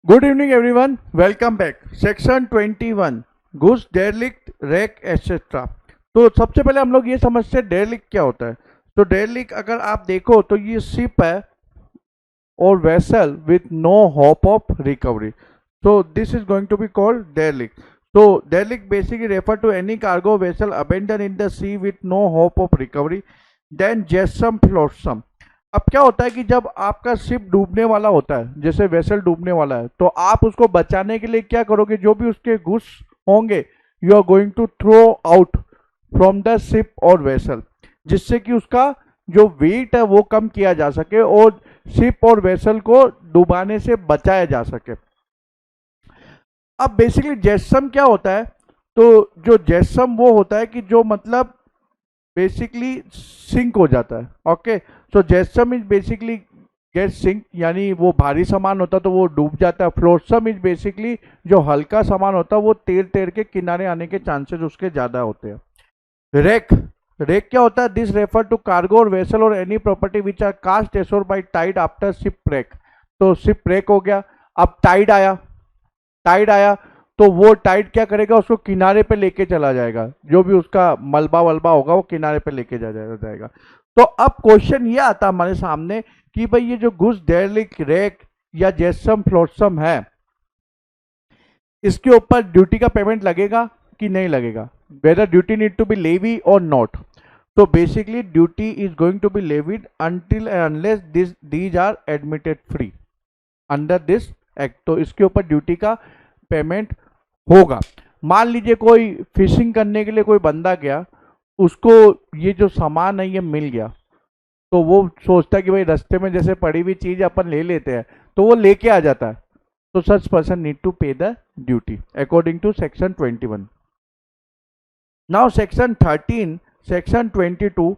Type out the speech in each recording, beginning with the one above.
Good evening, everyone. Welcome back. Section 21 घुस डेरलिक्ट rack etcetera. तो सबसे पहले हम लोग ये समझते हैं डेरलिक्ट क्या होता है। तो डेरलिक्ट अगर आप देखो तो ये शिप है और vessel with no hope of recovery. So this is going to be called derelict. So derelict basically refer to any cargo vessel abandoned in the sea with no hope of recovery. Then jetsam flotsam. अब क्या होता है कि जब आपका ship डूबने वाला होता है, जैसे वेसल डूबने वाला है, तो आप उसको बचाने के लिए क्या करोगे, जो भी उसके घुस होंगे you are going to throw out from the ship और वेसल, जिससे कि उसका जो वेट है वो कम किया जा सके और शिप और वेसल को डुबाने से बचाया जा सके। अब बेसिकली जेसम क्या होता है, तो जो जेसम वो होता है कि जो मतलब बेसिकली सिंक हो जाता है। Okay, so jetsam is basically get sink, यानी वो भारी सामान होता है तो वो डूब जाता है। फ्लोटसम इज बेसिकली जो हल्का सामान होता है वो तैर तैर के किनारे आने के चांसेस उसके ज़्यादा होते हैं। रेक, रेक क्या होता है, दिस रेफर टू कार्गो और वेसल और any property which are cast ashore by tide after ship break. तो शिप ब्रेक हो गया, अब टाइड आया, टाइड आया तो वो टाइड क्या करेगा, उसको किनारे पे लेके चला जाएगा, जो भी उसका मलबा वलबा होगा वो किनारे पे लेके जाएगा। तो अब क्वेश्चन ये आता हमारे सामने कि भाई ये जो घुस डेरलिक्ट रैक या जेसम फ्लोटसम है, इसके ऊपर ड्यूटी का पेमेंट लगेगा कि नहीं लगेगा, whether duty need to be levy और नॉट। तो basically duty is going to be levied until and unless these are admitted free under this act. तो इसके ऊपर ड्यूटी का पेमेंट होगा। मान लीजिए कोई फिशिंग करने के लिए कोई बंदा गया, उसको ये जो सामान है ये मिल गया, तो वो सोचता है कि भाई रास्ते में जैसे पड़ी हुई चीज अपन ले लेते हैं, तो वो लेके आ जाता है। तो such person need to pay the duty according to section 21। Now section 13, section 22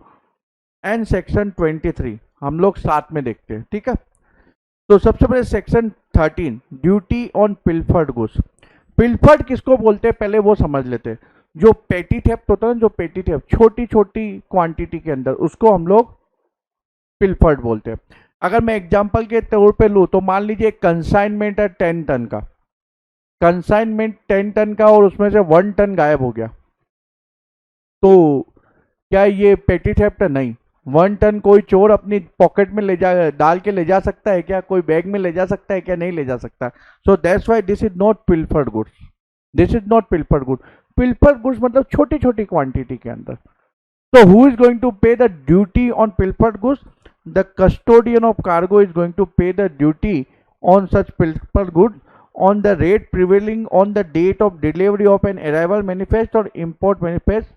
and section 23 हम लोग साथ में देखते हैं, ठीक है। तो सबसे पहले section 13 duty on pilfered goods. पिल्फर्ड किसको बोलते हैं पहले वो समझ लेते हैं। जो पेटी थेफ्ट होता है ना, जो पेटी थेफ्ट छोटी छोटी क्वांटिटी के अंदर, उसको हम लोग पिल्फर्ड बोलते हैं। अगर मैं एग्जांपल के तौर पे लूँ तो मान लीजिए एक कंसाइनमेंट है 10 टन का, कंसाइनमेंट 10 टन का और उसमें से 1 टन गायब हो गया, तो क्या ये पेटी थेफ्ट है? नहीं। 1 टन कोई चोर अपनी पॉकेट में ले जा डाल के ले जा सकता है क्या? कोई बैग में ले जा सकता है क्या? नहीं ले जा सकता। So that's why this is not pilfered goods, this is not pilfered good. Pilfered goods मतलब छोटी छोटी क्वांटिटी के अंदर। So who is going to pay the duty on pilfered goods? The custodian of cargo is going to pay the duty on such pilfered goods on the rate prevailing on the date of delivery of an arrival manifest or import manifest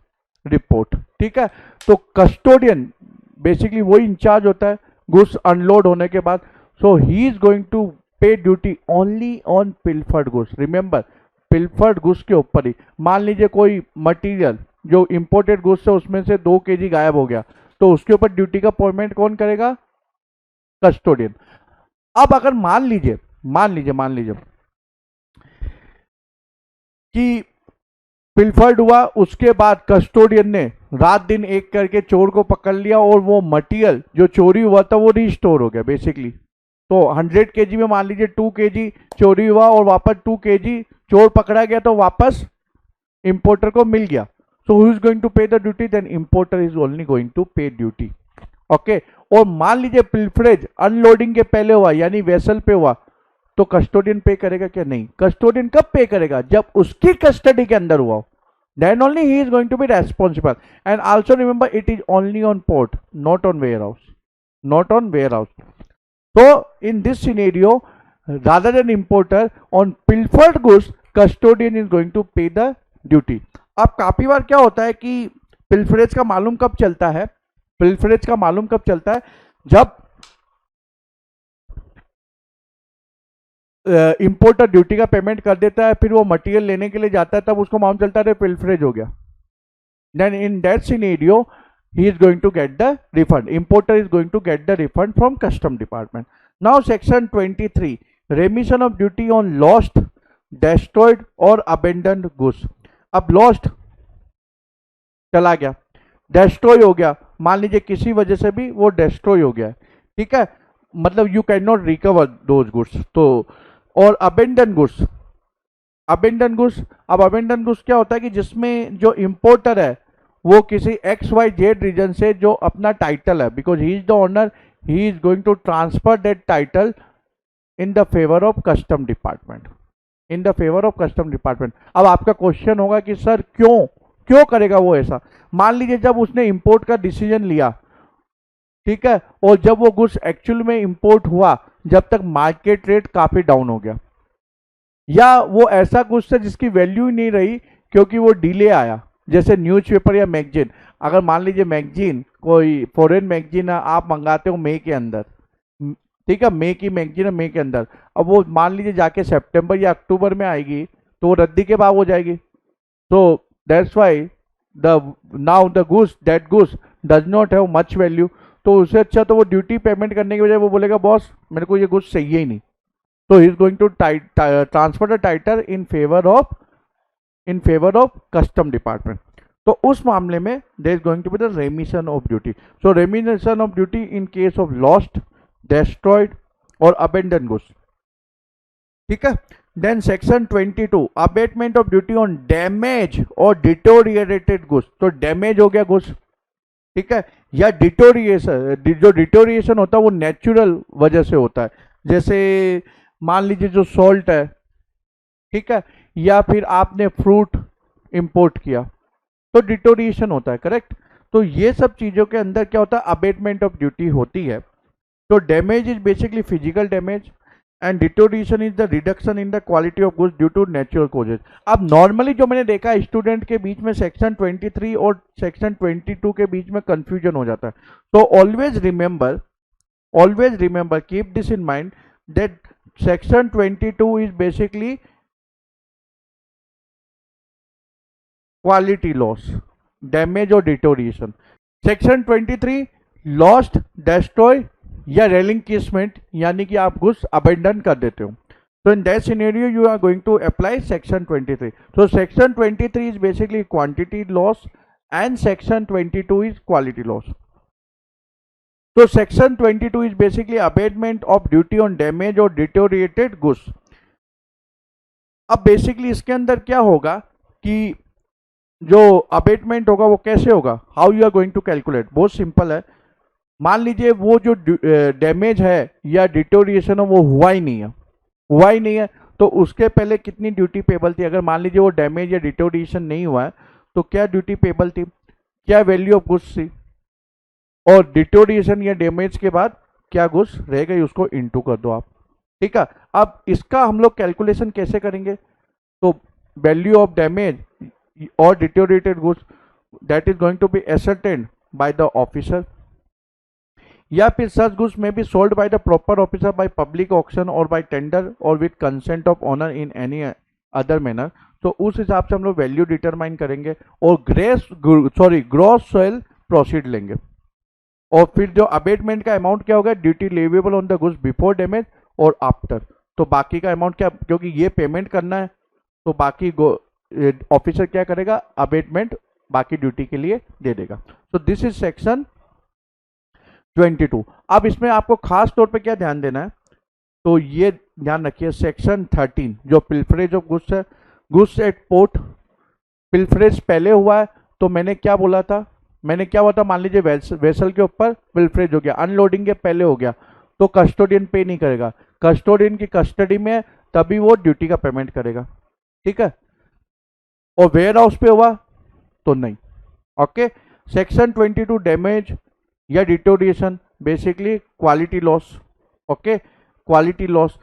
report। ठीक है, तो custodian basically वही in charge होता है goods unload होने के बाद। So he is going to pay duty only on pilfered goods. Remember, pilfered goods के ऊपर ही। मान लीजिए कोई मटेरियल जो इंपोर्टेड गुड्स है उसमें से 2 kg गायब हो गया, तो उसके ऊपर ड्यूटी का पेमेंट कौन करेगा? कस्टोडियन। अब अगर मान लीजिए कि पिल्फर्ड हुआ, उसके बाद कस्टोडियन ने रात दिन एक करके चोर को पकड़ लिया और वो मटेरियल जो चोरी हुआ था वो रिस्टोर हो गया बेसिकली। तो 100 kg में मान लीजिए 2 kg चोरी हुआ और वापस 2 kg चोर पकड़ा गया, तो वापस इंपोर्टर को मिल गया। So who is going to pay the duty? Then importer is only going to pay duty. Okay? और मान लीजिए पिल्फरेज अनलोडिंग के पहले हुआ, यानी वेसल पे हुआ, तो कस्टोडियन पे करेगा क्या? नहीं। कस्टोडियन कब पे करेगा? जब उसकी कस्टडी के अंदर हुआ, then only he is going to be responsible. And also remember, it is only on port, not on warehouse, not on warehouse. So in this scenario, rather than importer, on pilfered goods, custodian is going to pay the duty. अब काफी बार क्या होता है कि pilferage का मालूम कब चलता है? पिल्फरेज का मालूम कब चलता है? जब इंपोर्टर ड्यूटी का पेमेंट कर देता है, फिर वो मटेरियल लेने के लिए जाता है, तब उसको मालूम चलता है पिल्फरेज हो गया। Then in that scenario he is going to get the refund. Importer is going to get the refund from custom department. Now section 23 remission of duty on lost, destroyed or abandoned goods. अब lost चला गया, destroy हो गया, मान लीजिए किसी वजह से भी वो डेस्ट्रॉय हो गया, ठीक है, मतलब you can not recover those goods. तो और अबेंडन गुड्स, अबेंडन गुड्स, अब अबेंडन गुड्स क्या होता है कि जिसमें जो इंपोर्टर है वो किसी एक्स वाई जेड रीजन से जो अपना टाइटल है, because he is the owner, he is going to transfer that title in the favour of custom department, in the favour of custom department. अब आपका क्वेश्चन होगा कि सर क्यों क्यों करेगा वो ऐसा? मान लीजिए जब उसने इंपोर्ट का डिसीजन लिया, ठीक है, और जब वो गुड्स एक्चुअल में इंपोर्ट हुआ, जब तक मार्केट रेट काफी डाउन हो गया, या वो ऐसा गुड्स है जिसकी वैल्यू ही नहीं रही क्योंकि वो डिले आया, जैसे न्यूज़पेपर या मैगजीन। अगर मान लीजिए मैगजीन, कोई फॉरेन मैगजीन आप मंगाते हो मई के अंदर, ठीक है, मई की मैगजीन है मई के अंदर, अब वो मान लीजिए जाके सितंबर या अक्टूबर में आएगी तो वो रद्दी के भाव हो जाएगी। तो that's why the now the goods that goods does not have much value. तो उससे अच्छा तो वो ड्यूटी पेमेंट करने की बजाय वो बोलेगा बॉस मेरे को ये गुड्स चाहिए ही नहीं, तो he is going to transfer the title in favour of custom department. तो उस मामले में there is going to be the remission of duty. So remission of duty in case of lost, destroyed और abandoned goods, ठीक है। Then section 22 abatement of duty on damage और deteriorated goods. तो damage हो गया गुड्स, ठीक है, या डिटोरिएशन, जो डिटोरिएशन होता है वो नेचुरल वजह से होता है, जैसे मान लीजिए जो सॉल्ट है, ठीक है, या फिर आपने फ्रूट इंपोर्ट किया तो डिटोरिएशन होता है, करेक्ट। तो ये सब चीजों के अंदर क्या होता है, अबेटमेंट ऑफ ड्यूटी होती है। तो damage is basically physical damage and deterioration is the reduction in the quality of goods due to natural causes. अब नॉर्मली जो मैंने देखा स्टूडेंट के बीच में सेक्शन 23 और सेक्शन 22 के बीच में कंफ्यूजन हो जाता है। तो always remember keep this in mind that section 22 is basically quality loss, damage और डिटोरिएशन। सेक्शन 23 लॉस्ट, डेस्ट्रॉय या रेलिंक्विशमेंट, यानी कि आप गुड्स अबेंडन कर देते हो। तो in that scenario you are going to apply section 23। so section 23 is basically quantity loss and section 22 is quality loss. so section 22 is basically abatement of duty on damage or deteriorated goods. अब basically इसके अंदर क्या होगा कि जो abetment होगा वो कैसे होगा, how you are going to calculate, बहुत सिंपल है। मान लीजिए वो जो डैमेज है या डिटोरिएशन है वो हुआ ही नहीं है, तो उसके पहले कितनी ड्यूटी पेबल थी? अगर मान लीजिए वो डैमेज या डिटोरिएशन नहीं हुआ है तो क्या ड्यूटी पेबल थी, क्या वैल्यू ऑफ गुड्स थी, और डिटोरिएशन या डैमेज के बाद क्या गुड्स रह गई उसको इनटू कर दो आप, ठीक है। अब इसका हम लोग कैलकुलेशन कैसे करेंगे? तो वैल्यू ऑफ डैमेज और deteriorated goods that is going to be ascertained by the officer, या फिर such goods may be sold by the proper officer by public auction और बाय टेंडर और with consent of owner in any other manner. तो उस हिसाब से हम लोग वैल्यू डिटरमाइन करेंगे और ग्रॉस सेल प्रोसीड लेंगे। और फिर जो अबेटमेंट का अमाउंट क्या होगा, duty leviable on the goods before damage और आफ्टर। तो बाकी का अमाउंट क्या, क्योंकि ये पेमेंट करना है तो बाकी ऑफिसर क्या करेगा, अबेटमेंट बाकी ड्यूटी के लिए दे देगा। तो दिस इज सेक्शन 22। अब इसमें आपको खास तौर पे क्या ध्यान देना है, तो ये ध्यान रखिए सेक्शन 13 जो पिल्फरेज ऑफ गुड्स है, गुड्स एट पोर्ट। पिल्फरेज पहले हुआ है तो मैंने क्या बोला था, मान लीजिए वेसल के ऊपर पिल्फरेज हो गया, अनलोडिंग के पहले हो गया, तो कस्टोडियन पे नहीं करेगा, कस्टोडियन की कस्टडी में तभी वो ड्यूटी का पेमेंट करेगा, ठीक है। और वेयर हाउस पे हुआ तो नहीं, ओके। सेक्शन 22 डैमेज या deterioration basically quality loss, okay, quality loss.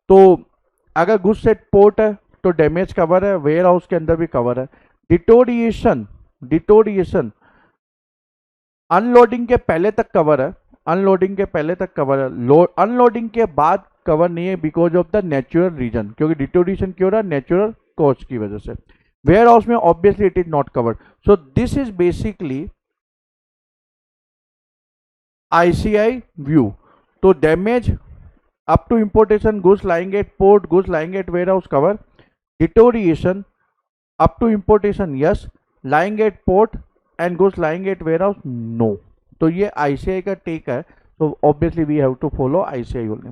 तो अगर गुड्स एट पोर्ट है तो डैमेज कवर है, वेयर हाउस के अंदर भी कवर है। डिटोरिएशन अनलोडिंग के पहले तक कवर है, अनलोडिंग के बाद कवर नहीं है because of the natural reason, क्योंकि डिटोरिएशन क्यों रहा, नेचुरल कॉज की वजह से। वेयर हाउस में obviously it is not covered. So this is basically ICI व्यू। तो damage up to importation, goods lying at port, goods lying at warehouse cover. Deterioration up to importation yes, lying at port and goods lying at warehouse no. तो ये ICI का take है, तो obviously we have to follow ICI only.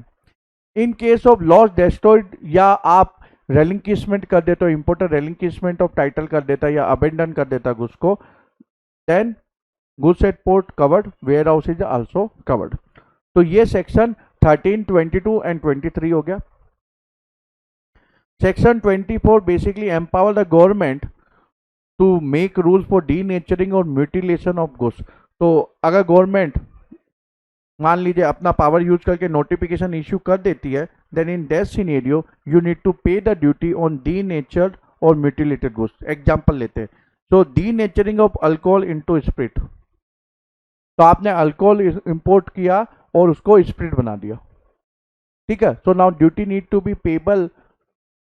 In case of loss destroyed या आप relinquishment कर देते हो, इंपोर्टर रेलिंक्विशमेंट ऑफ टाइटल कर देता है या अबेंडन कर देता है गुड्स को, then goods at port covered, warehouse is also covered. तो ये सेक्शन 13, 22 एंड 23 हो गया। Section 24 basically empower the government to make rules for denaturing और म्यूटिलेशन ऑफ गुड्स। तो अगर गवर्नमेंट मान लीजिए अपना पावर यूज करके नोटिफिकेशन इश्यू कर देती है, then in that scenario you need to pay the duty on denatured और म्यूटिलेटेड गुड्स। एग्जांपल लेते हैं, सो denaturing of alcohol into spirit, तो आपने अल्कोहल इंपोर्ट किया और उसको स्पिरिट बना दिया, ठीक है। So now duty need to be payable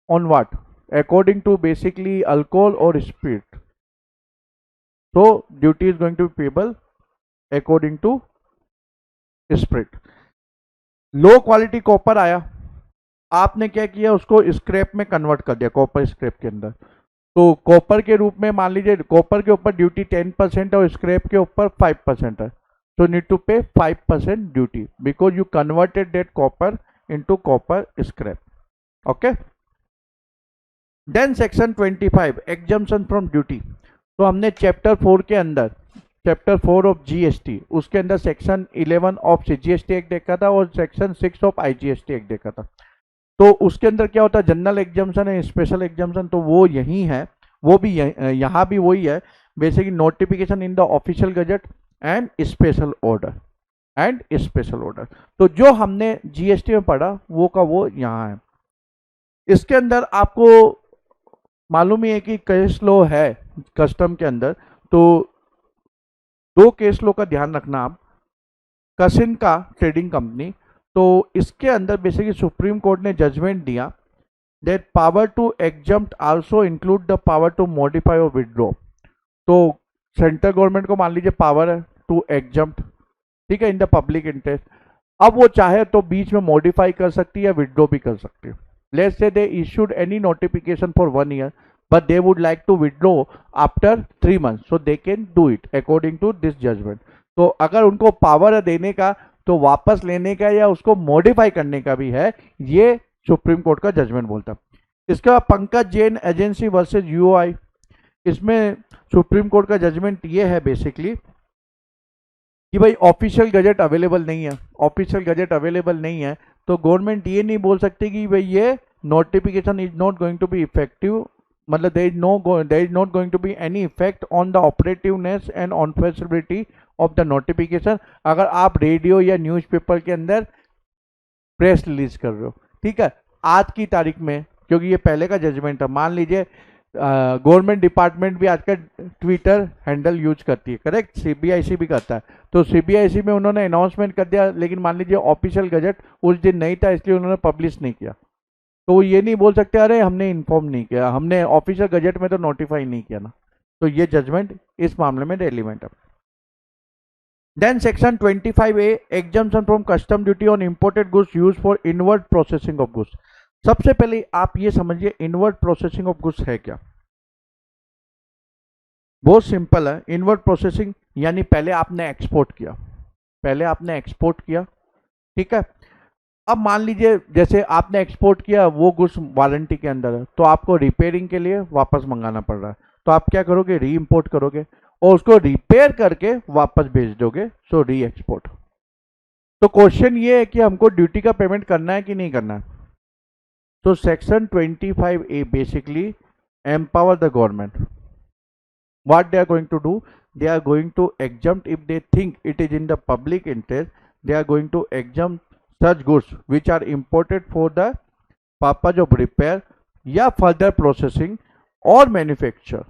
on what, according to basically alcohol और spirit. so duty is going to be payable according to spirit. Low quality copper आया, आपने क्या किया, उसको स्क्रैप में कन्वर्ट कर दिया, कॉपर स्क्रैप के अंदर। तो कॉपर के रूप में मान लीजिए कॉपर के ऊपर ड्यूटी 10% है और स्क्रैप के ऊपर 5% है, तो need to pay 5% duty because you converted that copper into copper scrap. Okay, then section 25 exemption from duty. तो हमने चैप्टर 4 के अंदर, चैप्टर 4 ऑफ जीएसटी, उसके अंदर सेक्शन 11 ऑफ जीएसटी एक्ट देखा था और सेक्शन 6 ऑफ आईजीएसटी एक्ट देखा था। तो उसके अंदर क्या होता है, जनरल एग्जाम्शन है, स्पेशल एग्जाम्शन, तो वो यही है, वो भी यहाँ भी वही है basically, notification in the official gazette and special order and special order. तो जो हमने जीएसटी में पढ़ा वो का वो यहाँ है। इसके अंदर आपको मालूम ही है कि केस लॉ है कस्टम के अंदर, तो दो केस लॉ का ध्यान रखना आप। कसिन का ट्रेडिंग कंपनी, तो इसके अंदर बेसिकली सुप्रीम कोर्ट ने जजमेंट दिया that power to exempt also include the power to modify और विड्रॉ। तो सेंट्रल गवर्नमेंट को मान लीजिए पावर है टू एग्जम्प्ट, ठीक है, इन द पब्लिक इंटरेस्ट। अब वो चाहे तो बीच में मॉडिफाई कर सकती है या विड्रॉ भी कर सकती है। Let's say they issued any notification for 1 year but they would like to withdraw after 3 months, so they can do it according to this judgment। तो अगर उनको पावर है देने का तो वापस लेने का या उसको मॉडिफाई करने का भी है, ये सुप्रीम कोर्ट का जजमेंट बोलता है। इसके बाद Pankaj Jain agency versus UOI, इसमें सुप्रीम कोर्ट का जजमेंट ये है बेसिकली कि भाई ऑफिशियल गजट अवेलेबल नहीं है, ऑफिशियल गजट अवेलेबल नहीं है तो गवर्नमेंट ये नहीं बोल सकती कि भाई ये notification is not going to be effective, मतलब there is not going to be any effect on the operativeness and enforceability of the notification। अगर आप रेडियो या न्यूज़पेपर के अंदर प्रेस रिलीज कर रहे हो, ठीक है, आज की तारीख में, क्योंकि ये पहले का जजमेंट है, मान लीजिए गवर्नमेंट डिपार्टमेंट भी आजकल ट्विटर हैंडल यूज करती है, करेक्ट, सीबीआईसी भी करता है, तो सीबीआईसी में उन्होंने अनाउंसमेंट कर दिया, लेकिन मान लीजिए ऑफिशियल गजट उस दिन नहीं था इसलिए उन्होंने पब्लिश नहीं किया, तो वो ये नहीं बोल सकते अरे हमने इन्फॉर्म नहीं किया, हमने ऑफिशियल गजट में तो नोटिफाई नहीं किया ना। तो ये जजमेंट इस मामले में रेलिवेंट है। Then section 25A exemption from custom duty on imported goods use for inward processing of goods. सबसे पहले आप ये समझिए इनवर्ड प्रोसेसिंग ऑफ गुड्स है क्या। बहुत सिंपल है, इनवर्ड प्रोसेसिंग यानी पहले आपने एक्सपोर्ट किया, ठीक है। अब मान लीजिए जैसे आपने एक्सपोर्ट किया, वो गुड्स वारंटी के अंदर है, तो आपको रिपेयरिंग के लिए वापस मंगाना पड़ रहा है, तो आप क्या करोगे, री इंपोर्ट करोगे और उसको रिपेयर करके वापस भेज दोगे, सो री एक्सपोर्ट। तो क्वेश्चन ये है कि हमको ड्यूटी का पेमेंट करना है कि नहीं करना है। तो section 25A basically empower the government, what they are going to do, they are going to exempt if they think it is in the public interest, they are going to exempt such goods which are imported for the purpose of repair या further processing और manufacture।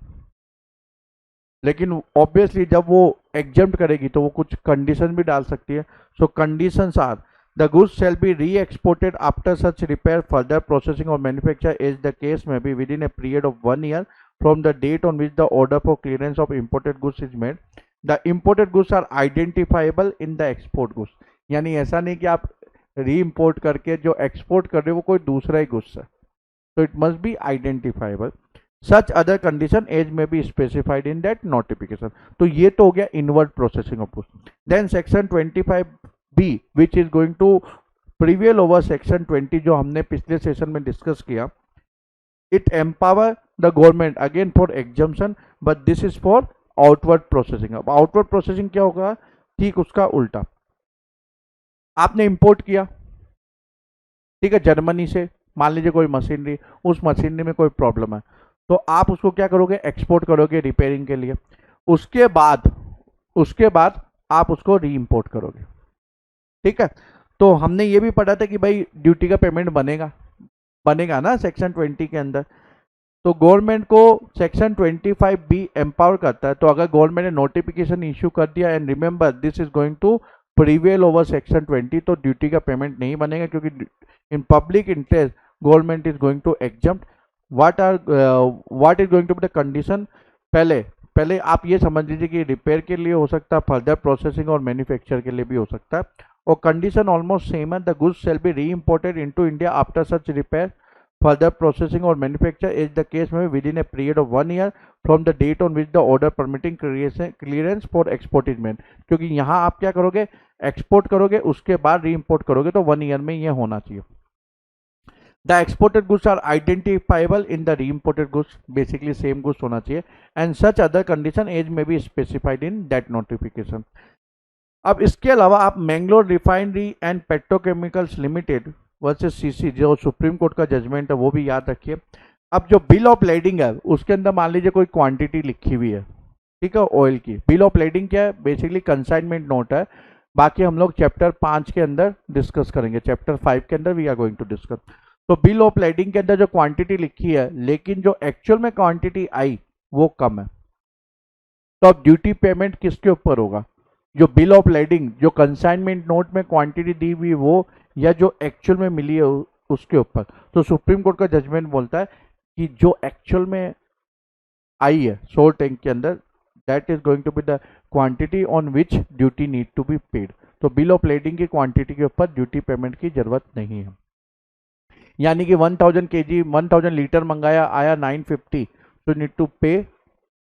लेकिन obviously जब वो exempt करेगी तो वो कुछ condition भी डाल सकती है। So conditions are the goods shall be re exported after such repair, further processing और manufacture as the case may be within a period of 1 year from the date on which the order for clearance of imported goods is made. The imported goods are identifiable in the export goods, यानी ऐसा नहीं कि आप re import करके जो export कर रहे हो वो कोई दूसरा ही गुड्स है, तो it must be identifiable. Such other condition as may be specified in that notification. तो ये तो हो गया inward processing of goods. Then section 25B which is going to prevail over section 20 जो हमने पिछले सेशन में डिस्कस किया, it empower the government again for exemption, but this is for outward processing. अब आउटवर्ड प्रोसेसिंग क्या होगा, ठीक उसका उल्टा। आपने इंपोर्ट किया, ठीक है, जर्मनी से, मान लीजिए कोई मशीनरी, उस मशीनरी में कोई प्रॉब्लम है, तो आप उसको क्या करोगे, एक्सपोर्ट करोगे रिपेयरिंग के लिए। उसके बाद आप उसको री इम्पोर्ट करोगे, ठीक है। तो हमने ये भी पढ़ा था कि भाई ड्यूटी का पेमेंट बनेगा ना सेक्शन 20 के अंदर। तो गवर्नमेंट को सेक्शन 25 बी एम्पावर करता है। तो अगर गवर्नमेंट ने नोटिफिकेशन इश्यू कर दिया, and remember this is going to prevail over section 20, तो ड्यूटी का पेमेंट नहीं बनेगा, क्योंकि in public interest government is going to exempt. What is going to be the condition, पहले आप ये समझ लीजिए कि रिपेयर के लिए हो सकता है, फर्दर प्रोसेसिंग और मैन्युफैक्चर के लिए भी हो सकता है, और कंडीशन ऑलमोस्ट सेम है। द गुड्स शैल बी री imported into India after such repair, further processing or manufacture is the case में within a period of 1 year from the date on which the order permitting clearance for export is made। क्योंकि यहाँ आप क्या करोगे, export करोगे, उसके बाद re import करोगे, तो 1 ईयर में ये होना चाहिए। The exported goods are identifiable in the re-imported goods, basically same goods होना चाहिए, and such other condition age may be specified in that notification। अब इसके अलावा आप Mangalore refinery and petrochemicals limited versus CC, जो सुप्रीम कोर्ट का judgement है, वो भी याद रखिए। अब जो बिल ऑफ लेडिंग है, उसके अंदर मान लीजिए कोई क्वांटिटी लिखी हुई है, ठीक है, ऑयल की। बिल ऑफ लेडिंग क्या है, बेसिकली कंसाइनमेंट नोट है। बाकी हम लोग चैप्टर 5 के अंदर डिस्कस करेंगे, चैप्टर 5 के अंदर we are going to discuss. तो बिल ऑफ लेडिंग के अंदर जो क्वांटिटी लिखी है, लेकिन जो एक्चुअल में क्वांटिटी आई वो कम है, तो अब ड्यूटी पेमेंट किसके ऊपर होगा, जो बिल ऑफ लेडिंग, जो कंसाइनमेंट नोट में क्वांटिटी दी हुई वो, या जो एक्चुअल में मिली है उसके ऊपर। तो सुप्रीम कोर्ट का जजमेंट बोलता है कि जो एक्चुअल में आई है सोल टैंक के अंदर, that is going to be the quantity on which duty need to be paid. तो बिल ऑफ लेडिंग की क्वांटिटी के ऊपर ड्यूटी पेमेंट की जरूरत नहीं है। यानी कि 1000 kg 1000 लीटर मंगाया, आया 950, तो need to pay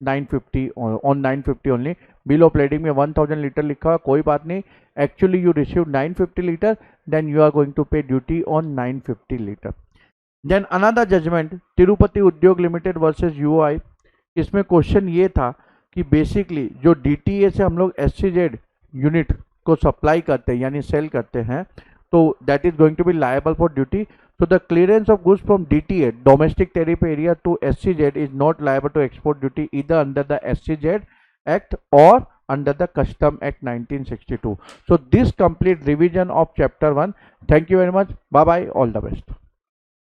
950 on 950 only. Bill of lading में 1000 लीटर लिखा हुआ, कोई बात नहीं, actually you receive 950 litre, then you are going to pay duty on 950 litre. Then another judgement Tirupati Udyog limited versus UI. इसमें क्वेश्चन ये था कि बेसिकली जो डीटीए से हम लोग एससीजेड यूनिट को सप्लाई करते हैं, यानी सेल करते हैं, तो that is going to be liable for duty. So the clearance of goods from DTA, domestic tariff area, to SCZ is not liable to export duty either under the SCZ Act or under the Custom Act 1962. So this complete revision of chapter 1. Thank you very much. Bye bye. All the best.